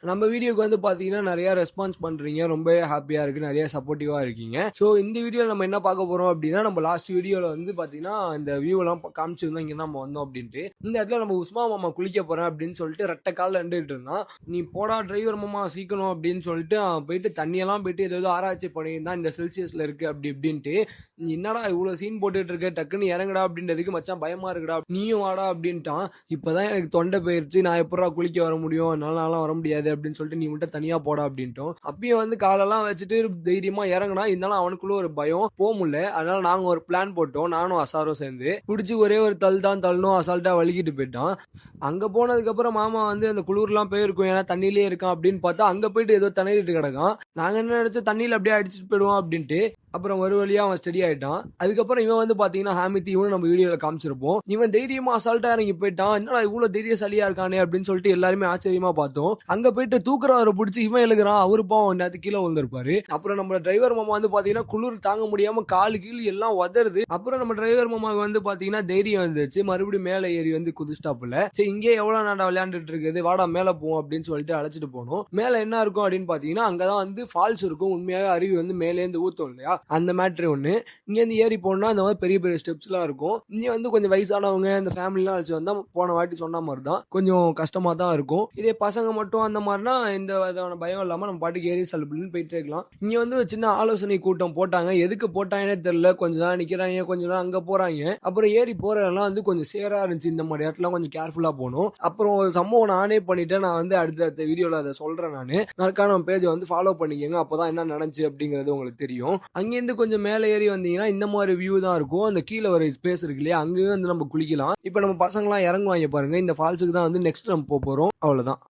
நம்ம வீடியோக்கு வந்து பார்த்தீங்கன்னா நிறைய ரெஸ்பான்ஸ் பண்றீங்க. ரொம்பவே ஹேப்பியா இருக்கு. நிறைய சப்போர்ட்டிவா இருக்கீங்க. ஸோ இந்த வீடியோல நம்ம என்ன பார்க்க போறோம் அப்படின்னா, நம்ம லாஸ்ட் வீடியோல வந்து பார்த்தீங்கன்னா, இந்த வியூலாம் காமிச்சிருந்தோம். இங்க நம்ம வந்தோம் அப்படின்ட்டு. இந்த இடத்துல நம்ம உஸ்மா மாமா குளிக்க போறேன் அப்படின்னு சொல்லிட்டு ரெட்டை கால்ல நின்றுட்டு இருந்தான். நீ போடா டிரைவர் மாமா சீக்கிரம் அப்படின்னு சொல்லிட்டு அவன் போயிட்டு தண்ணியெல்லாம் போயிட்டு ஏதோ ஆராய்ச்சி பண்ணியிருந்தான். இந்த செல்சியஸ்ல இருக்கு அப்படி இப்படின்ட்டு. நீ என்னடா இவ்வளவு சீன் போட்டுட்டு இருக்க, டக்குன்னு இறங்குடா அப்படின்றதுக்கு மச்சான் பயமா இருக்குடா, நீயும் வாடா அப்படின்ட்டான். இப்பதான் எனக்கு தொண்டை போயிருச்சு, நான் எப்படா குளிக்க வர முடியும், என்னால வர முடியாது அப்படின்னு சொல்லிட்டு நீ மட்டும் தனியா போடா அப்படின்ட்டோம். அப்பயும் வந்து காலெல்லாம் வச்சுட்டு தைரியமா இறங்கினா, இருந்தாலும் அவனுக்குள்ள ஒரு பயம், போக முடியல. அதனால நாங்க ஒரு பிளான் போட்டோம், நானும் அசாரும் சேர்ந்து பிடிச்சி ஒரே ஒரு தள்ளணும், அசால்ட்டா வலிக்கிட்டு போயிட்டான். அங்க போனதுக்கு அப்புறம் மாமா வந்து அந்த குளிர்லாம் போயிருக்கும், ஏன்னா தண்ணியிலே இருக்கான் அப்படின்னு பார்த்தா அங்க போயிட்டு ஏதோ தண்ணிட்டு கிடக்கான். நாங்க என்ன நினைச்சோம் தண்ணியில அப்படியே அடிச்சுட்டு போயிடுவோம் அப்படின்ட்டு. அப்புறம் ஒரு வழியா அவன் ஸ்டடி ஆயிட்டான். அதுக்கப்புறம் இவன் வந்து பாத்தீங்கன்னா ஹாமித்தி, இவனும் நம்ம வீடியோல காமிச்சிருப்போம். இவன் தைரியமா அசால்ட்டா இறங்கி போயிட்டான். என்னடா இவ்வளவு தைரியசாலியா இருக்கானே அப்படின்னு சொல்லிட்டு எல்லாருமே ஆச்சரியமா பார்த்தோம். அங்க போயிட்டு தூக்குறவரை பிடிச்சி இவன் எழுதுறான். அவரு பாவம் நேரத்து கீழே விழுந்திருப்பாரு. அப்புறம் நம்ம டிரைவர் மாமா வந்து பாத்தீங்கன்னா குளிர் தாங்க முடியாம காலு கீழ் எல்லாம் உதருது. அப்புறம் நம்ம டிரைவர் மாமா வந்து பாத்தீங்கன்னா தைரியம் வந்துச்சு, மறுபடியும் மேல ஏறி வந்து குதிஸ்டாப்ல. சரி இங்கே எவ்வளவு நாடா விளையாண்டுட்டு இருக்குது, வாடா மேல போவோம் அப்படின்னு சொல்லிட்டு அழைச்சிட்டு போனோம். மேல என்ன இருக்கும் அப்படின்னு பாத்தீங்கன்னா, அங்கதான் வந்து ஃபால்ஸ் இருக்கும். உண்மையாவே அருவி வந்து மேலே இருந்து ஊத்தும் இல்லையா, அந்த மேட்ரு ஒண்ணு. இங்க இருந்து ஏறி போனா அந்த மாதிரி பெரிய பெரிய ஸ்டெப்ஸ் எல்லாம் இருக்கும். இங்க வந்து கொஞ்சம் வயசானவங்க இந்த ஃபேமிலி எல்லாம் அழைச்சு வந்தா போன வாட்டி சொன்ன மாதிரி தான் கொஞ்சம் கஷ்டமா தான் இருக்கும். இதே பசங்க மட்டும் அந்த மாதிரினா இந்த விதமான பயம் இல்லாம நம்ம பாட்டுக்கு ஏறி சலுப்புன்னு போயிட்டே இருக்கலாம். இங்க வந்து ஒரு சின்ன ஆலோசனை கூட்டம் போட்டாங்க. எதுக்கு போட்டாங்கன்னே தெரியல. கொஞ்ச நேரம் நிக்கிறாங்க, கொஞ்ச நேரம் அங்க போறாங்க. அப்புறம் ஏறி போறதெல்லாம் வந்து கொஞ்சம் சேரா இருந்துச்சு. இந்த மாதிரி இடத்துல கொஞ்சம் கேர்ஃபுல்லா போகணும். அப்புறம் ஒரு சம்பவம் நானே பண்ணிட்டேன். நான் வந்து அடுத்த வீடியோல அதை சொல்றேன். நானு மறக்காம பேஜை வந்து ஃபாலோ பண்ணிக்கங்க. அப்பதான் என்ன நடந்துச்சு அப்படிங்கிறது உங்களுக்கு தெரியும். அங்கேருந்து கொஞ்சம் மேலே ஏறி வந்தீங்கன்னா இந்த மாதிரி வியூ தான் இருக்கும். அந்த கீழே வர ஸ்பேஸ் இருக்கு இல்லையா, அங்கேயும் வந்து நம்ம குளிக்கலாம். இப்போ நம்ம பசங்களாம் இறங்குவாங்க பாருங்க. இந்த ஃபால்ஸுக்கு தான் வந்து நெக்ஸ்ட் நம்ம போறோம். அவ்வளவுதான்.